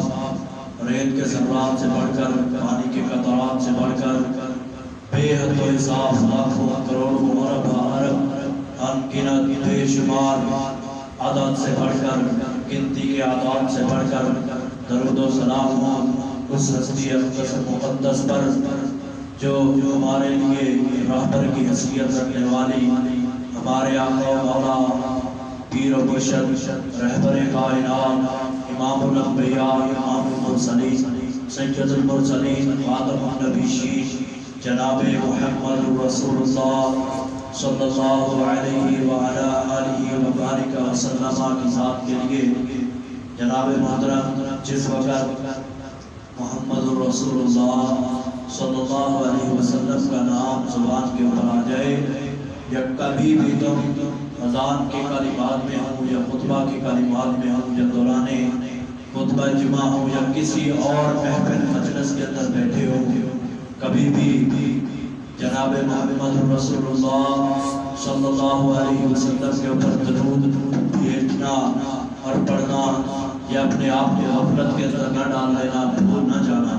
صاحب ریت کے ذرات سے بڑھ کر، پانی کے قطرات سے بڑھ کر، بے حد و حساب لاکھوں کروڑوں مربع ارب انگنت بے شمار عدد سے بڑھ کر، گنتی کے اعداد سے بڑھ کر درود و سلام ہو اس ہستی اقدس مقدس پر جو ہمارے لیے رہبر کی حیثیت رکھنے والی، ہمارے آقا و مولا پیر و مرشد رہبر کائنات، امام الانبیاء امام المرسلین سید المرسلین خاتم النبیین جناب محمد رسول اللہ صلی اللہ علیہ وعلی آلہ وبارک وسلم کی ذات کے لیے جناب محترم جس وقت محمد رسول اللہ صلی اللہ علیہ وسلم کا نام زبان کے اوپر آ جائے، یا کبھی بھی تم اذان کے کلمات میں ہوں یا خطبہ کے کلمات میں ہوں یا دوران خطبہ جمعہ ہوں یا کسی اور محفل مجلس کے اندر بیٹھے ہو، کبھی بھی جناب محمد رسول اللہ صلی اللہ علیہ وسلم کے اوپر درود بھیجنا اور پڑھنا یا اپنے آپ کو غفلت کے اندر نہ ڈال لینا، بھول نہ جانا۔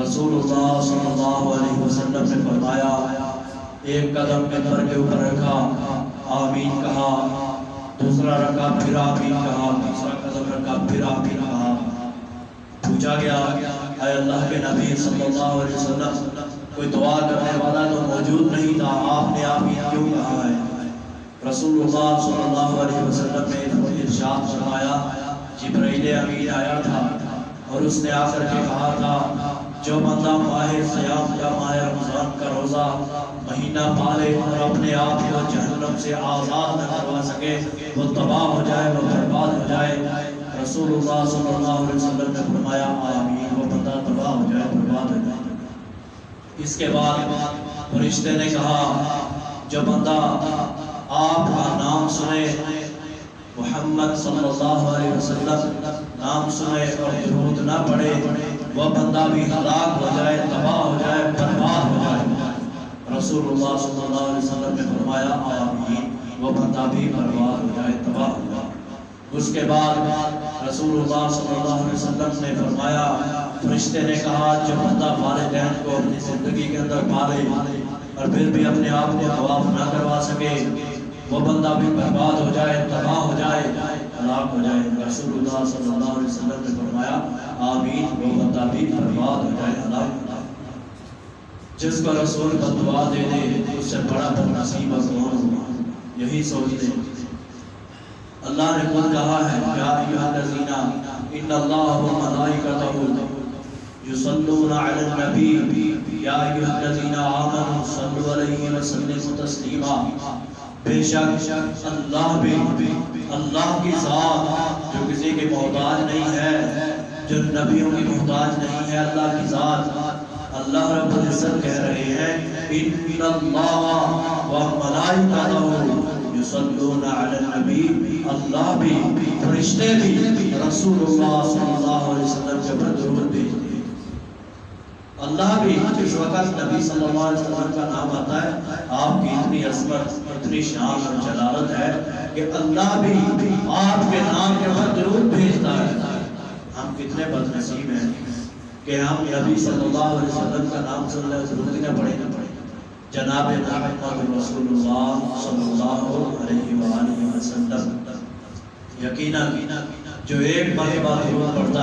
رسول اللہ صلی اللہ علیہ وسلم نے فرمایا، ایک قدم منبر کے اوپر رکھا، آمین کہا، دوسرا رکھا پھر آمین کہا، تیسرا قدم رکھا پھر آمین کہا۔ پوچھا گیا، اے اللہ کے نبی صلی اللہ علیہ وسلم، کوئی دعا کرنے والا تو موجود نہیں تھا، آپ نے آمین کیوں کہا ہے؟ رسول اللہ صلی اللہ علیہ وسلم نے ارشاد فرمایا، جبرائیل امین آیا تھا اور اس نے آ کر کے کہا تھا، جو بندہ ماہ صیام یا ماہ رمضان کا روزہ مہینہ پالے اور اپنے آپ کو جہنم سے آزاد نہ کروا سکے، وہ تباہ ہو جائے، وہ برباد ہو جائے۔ رسول اللہ صلی اللہ علیہ وسلم نے فرمایا، آمین، وہ بندہ تباہ ہو جائے، برباد ہو جائے۔ اس کے بعد فرشتے نے کہا، جو بندہ آپ کا نام سنے، محمد صلی اللہ علیہ وسلم نام سنے اور درود نہ پڑھے، وہ بندہ بھی ہلاک ہو جائے، تباہ ہو جائے، برباد ہو جائے۔ رسول اللہ صلی اللہ علیہ وسلم نے فرمایا، آمین، وہ بندہ بھی برباد ہو جائے، تباہ ہو جائے۔ اس کے بعد رسول اللہ صلی اللہ علیہ وسلم نے فرمایا، فرشتے نے کہا، جو بندہ والدین کو اپنی زندگی کے اندر پالے اور پھر بھی اپنے آپ کو طواف نہ کروا سکے، وہ بندہ بھی برباد ہو جائے، تباہ ہو جائے، ہلاک ہو جائے۔ رسول اللہ صلی اللہ علیہ وسلم نے فرمایا، آمین، وہ بندہ بھی برباد ہو جائے، ہلاک ہو جائے۔ جس کو رسول بد دعا دے دے، اس سے بڑا بد نصیب کون ہوگا؟ یہی سوچ لیں۔ اللہ نے خود کہا ہے، یا ایھا الذین ان اللہ وملائکتہ یصلون علی النبی یا ایھا الذین آمنوا صلوا علیہ وسلموا تسلیما۔ بے شک اللہ بھی، اللہ کی ذات جو کسی کے محتاج نہیں ہے، جو نبیوں کی محتاج نہیں ہے، اللہ کی ذات، اللہ رب العزت کہہ رہے ہیں، ان اللہ وملائکتہ یصلون علی النبی، اللہ بھی، فرشتے بھی رسول اللہ صلی اللہ علیہ وسلم کے پر درود بھیجتے ہیں۔ اللہ بھی جس وقت نبی صلی اللہ علیہ وسلم کا نام آتا ہے، آپ کی اتنی عظمت، اتنی شان اور جلالت ہے کہ اللہ بھی آپ کے نام کے پر درود بھیجتا ہے۔ ہم کتنے بد نصیب ہیں کہ ہم نبی صلی اللہ علیہ وسلم کا نام سن لیں، درود نہ پڑھیں۔ جناب محمد رسول اللہ صلی اللہ علیہ وآلہ وسلم، یقیناً جو ایک مرتبہ درود پڑھتا